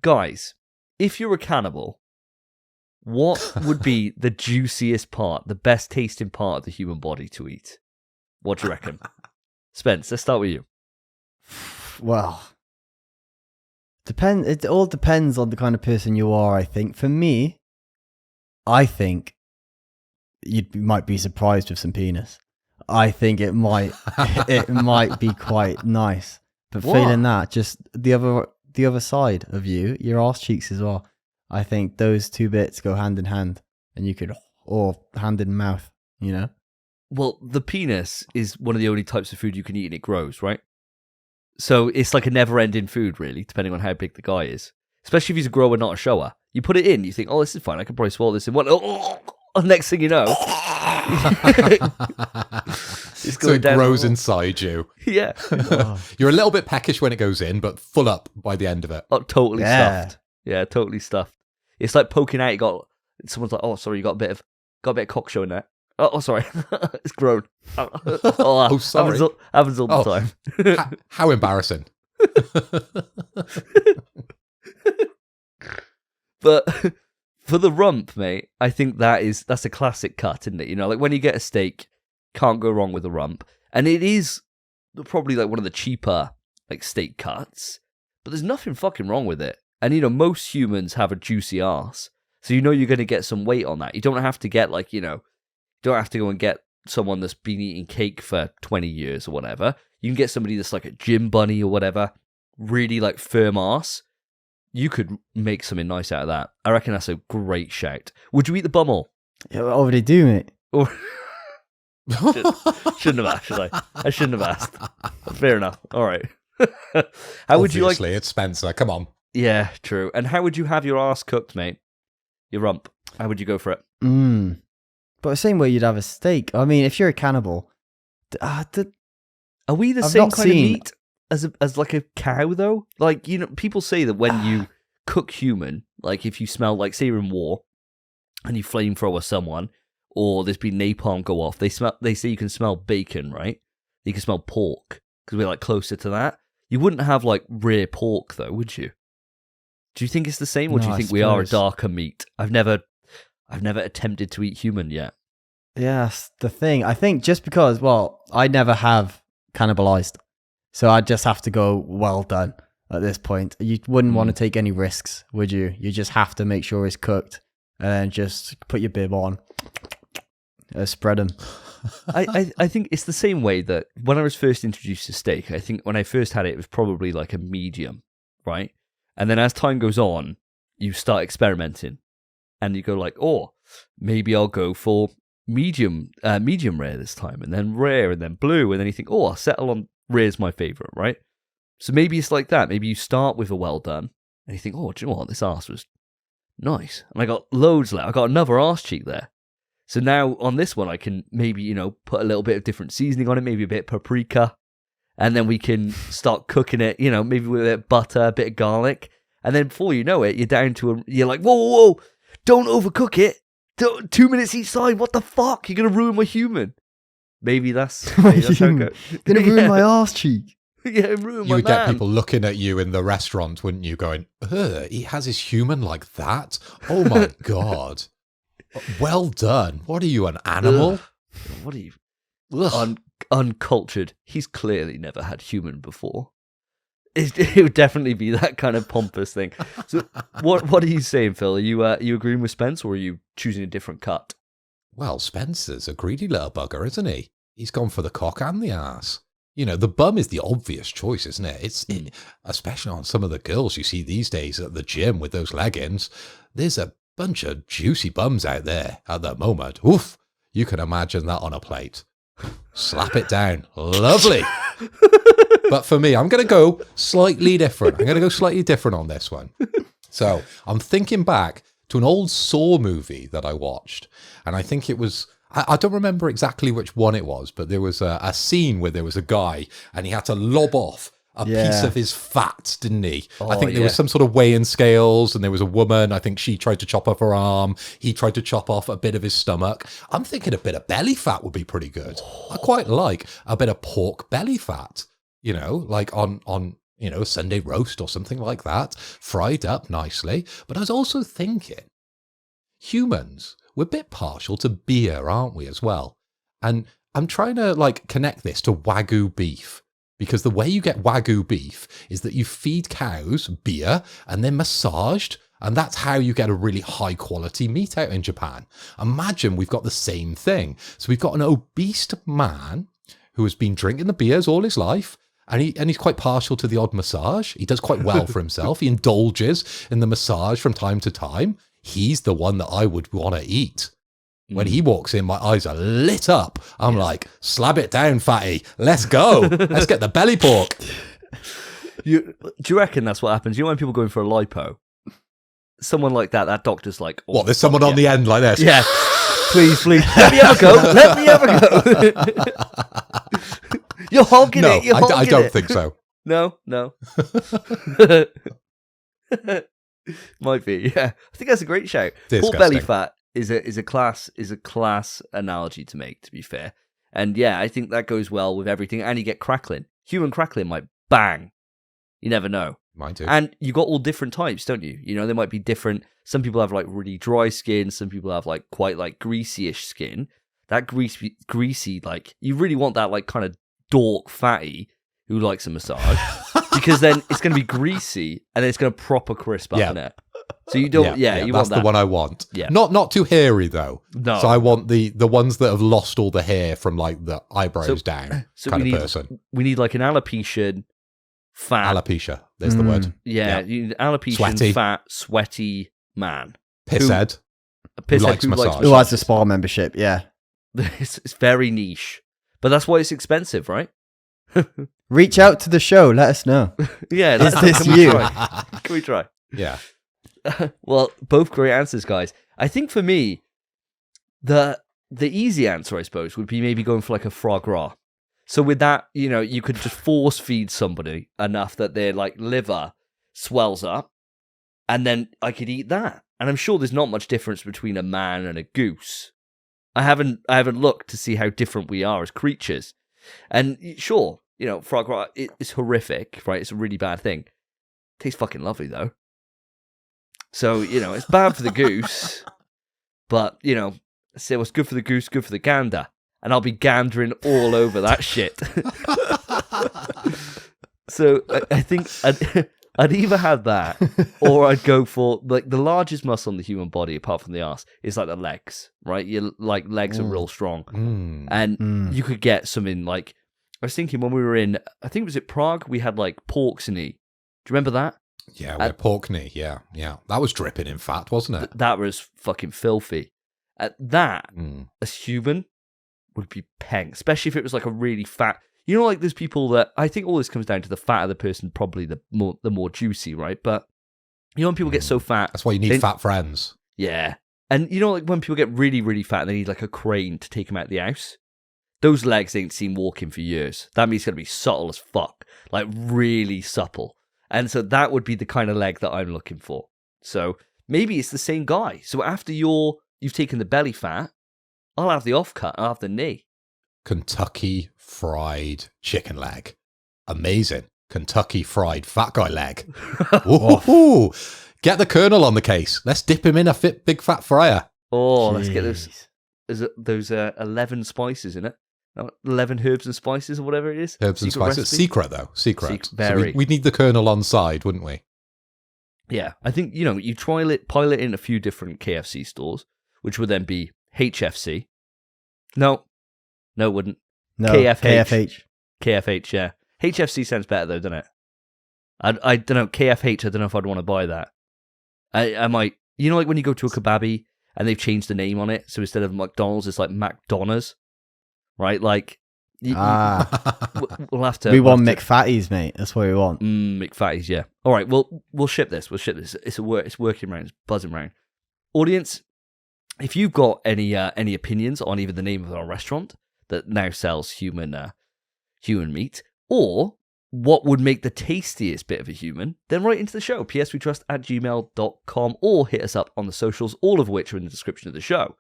guys, if you're a cannibal, what would be the juiciest part, the best tasting part of the human body to eat? What do you reckon? Spence, let's start with you. Well, it all depends on the kind of person you are, I think. For me, I think you might be surprised with some penis. I think it might be quite nice. But failing that, just the other side of you, your arse cheeks as well. I think those two bits go hand in hand, and you could, or hand in mouth, you know? Well, the penis is one of the only types of food you can eat and it grows, right? So it's like a never-ending food, really, depending on how big the guy is. Especially if he's a grower, not a shower. You put it in, you think, oh, this is fine, I can probably swallow this in one. Oh, next thing you know... So it grows inside you. Yeah. You're a little bit peckish when it goes in, but full up by the end of it. Oh, totally stuffed. Yeah, totally stuffed. It's like poking out. Someone's like, oh, sorry, you got a bit of cock showing there. Oh, sorry, it's grown. Oh, sorry. Happens all the time. How embarrassing. But for the rump, mate, I think that's a classic cut, isn't it? You know, like when you get a steak, can't go wrong with a rump. And it is probably like one of the cheaper like steak cuts, but there's nothing fucking wrong with it. And you know, most humans have a juicy arse, so you know you're going to get some weight on that. You don't have to get like, you know, don't have to go and get someone that's been eating cake for 20 years or whatever. You can get somebody that's like a gym bunny or whatever, really like firm arse. You could make something nice out of that. I reckon that's a great shout. Would you eat the bumhole? Yeah, I already do, mate. Or... shouldn't have asked, should I? I shouldn't have asked. Fair enough. All right. How would you like... Obviously, it's Spencer. Come on. Yeah, true. And how would you have your arse cooked, mate? Your rump. How would you go for it? But the same way you'd have a steak. I mean, if you're a cannibal... Are we the same kind of meat as like a cow, though? Like, you know, people say that when you cook human, like if you smell, like say you're in war and you flamethrower someone, or there's been napalm go off, they say you can smell bacon, right? You can smell pork, because we're like closer to that. You wouldn't have like rare pork, though, would you? Do you think it's the same, or do you think we are a darker meat? I've never attempted to eat human yet. Yeah, that's the thing. I think just because, well, I never have cannibalized, so I just have to go well done at this point. You wouldn't want to take any risks, would you? You just have to make sure it's cooked, and then just put your bib on, spread them. I think it's the same way that when I was first introduced to steak, I think when I first had it, it was probably like a medium, right? And then as time goes on, you start experimenting, and you go like, oh, maybe I'll go for medium rare this time, and then rare, and then blue, and then you think, oh, I'll settle on rare's my favorite, right? So maybe it's like that. Maybe you start with a well done, and you think, oh, do you know what? This arse was nice, and I got loads left. I got another arse cheek there. So now on this one, I can maybe, you know, put a little bit of different seasoning on it, maybe a bit of paprika, and then we can start cooking it, you know, maybe with a bit of butter, a bit of garlic, and then before you know it, you're down to you're like, whoa, don't overcook it. 2 minutes each side. What the fuck? You're gonna ruin my human. Maybe that's how it goes. Gonna ruin my arse cheek. Yeah, ruin my You would man. get people looking at you in the restaurant, wouldn't you? Going, he has his human like that. Oh my god. Well done. What are you, an animal? Ugh. What are you? Uncultured. He's clearly never had human before. It would definitely be that kind of pompous thing. So, what are you saying, Phil? Are you agreeing with Spence, or are you choosing a different cut? Well, Spencer's a greedy little bugger, isn't he? He's gone for the cock and the ass. You know, the bum is the obvious choice, isn't it? Especially on some of the girls you see these days at the gym with those leggings. There's a bunch of juicy bums out there at the moment. Oof! You can imagine that on a plate. Slap it down. Lovely. But for me, I'm going to go slightly different. I'm going to go slightly different on this one. So I'm thinking back to an old Saw movie that I watched. And I think it was, I don't remember exactly which one it was, but there was a scene where there was a guy and he had to lob off a piece of his fat, didn't he? I think there was some sort of weighing scales, and there was a woman. I think she tried to chop off her arm. He tried to chop off a bit of his stomach. I'm thinking a bit of belly fat would be pretty good. I quite like a bit of pork belly fat, you know, like on a Sunday roast or something like that, fried up nicely. But I was also thinking, humans, we're a bit partial to beer, aren't we, as well? And I'm trying to connect this to Wagyu beef, because the way you get Wagyu beef is that you feed cows beer and they're massaged, and that's how you get a really high quality meat out in Japan. Imagine we've got the same thing. So we've got an obese man who has been drinking the beers all his life, and he's quite partial to the odd massage. He does quite well for himself. He indulges in the massage from time to time. He's the one that I would want to eat. When he walks in, my eyes are lit up. I'm like, slab it down, fatty. Let's go. Let's get the belly pork. Do you reckon that's what happens? You know when people go in for a lipo? Someone like that doctor's like... Oh, what, there's someone on the end like this? Yeah. Please. Let me have a go. Let me have a go. You're hogging it. You're hogging it. I don't think so. No. Might be, yeah. I think that's a great shout. Disgusting. Poor belly fat is a class analogy to make, to be fair. And yeah, I think that goes well with everything. And you get crackling. Human crackling might bang. You never know. Might do. And you got all different types, don't you? There might be different. Some people have really dry skin. Some people have quite greasy-ish skin. That greasy, you really want that kind of dork fatty who likes a massage. Because then it's going to be greasy and then it's going to proper crisp up in it. So you don't, you want that. That's the one I want. Yeah. Not too hairy though. No. So I want the ones that have lost all the hair from the eyebrows down kind of person. We need an alopecia fat. Alopecia. There's the word. Yeah. You need alopecia Sweaty. fat, sweaty man. Pisshead. A pisshead likes who massage. Who has a spa membership, yeah. It's very niche. But that's why it's expensive, right? Reach out to the show. Let us know. Yeah. Is this can we you? try? Can we try? Yeah. Well, both great answers, guys. I think for me, the easy answer, I suppose, would be maybe going for a foie gras. So with that, you could just force feed somebody enough that their liver swells up, and then I could eat that. And I'm sure there's not much difference between a man and a goose. I haven't looked to see how different we are as creatures. And sure, foie gras it's horrific, right? It's a really bad thing. Tastes fucking lovely though. So, it's bad for the goose, but, say what's good for the goose, good for the gander. And I'll be gandering all over that shit. So I think I'd either have that, or I'd go for, the largest muscle in the human body, apart from the arse, is the legs, right? Your legs are real strong. And you could get some in, I was thinking when we were in, I think it was at Prague, we had pork's knee. Do you remember that? Yeah, we had pork knee. Yeah. That was dripping in fat, wasn't it? That was fucking filthy. That, as human, would be peng. Especially if it was a really fat... there's people that... I think all this comes down to the fat of the person, probably the more juicy, right? But, when people get so fat... That's why you need fat friends. Yeah. And, when people get really, really fat, they need a crane to take them out of the house. Those legs ain't seen walking for years. That means it's going to be subtle as fuck. Really supple. And so that would be the kind of leg that I'm looking for. So maybe it's the same guy. So after you've taken the belly fat, I'll have the offcut, I'll have the knee. Kentucky fried chicken leg. Amazing. Kentucky fried fat guy leg. Ooh. Get the colonel on the case. Let's dip him in a big fat fryer. Oh, let's get those 11 spices in it. 11 herbs and spices or whatever it is. Herbs and spices. Recipe? Secret, though. Secret. Very. So we'd need the colonel on side, wouldn't we? Yeah. I think, you pilot in a few different KFC stores, which would then be HFC. No, it wouldn't. No, KFH. KFH, yeah. HFC sounds better, though, doesn't it? I don't know. KFH, I don't know if I'd want to buy that. I might... when you go to a kebabi and they've changed the name on it, so instead of McDonald's, it's McDonald's. Right, we'll have to. We want McFatties, mate. That's what we want. McFatties, yeah. All right, we'll ship this. It's working around. It's buzzing around. Audience, if you've got any opinions on either the name of our restaurant that now sells human meat, or what would make the tastiest bit of a human, then write into the show, pswetrust@gmail.com, or hit us up on the socials, all of which are in the description of the show.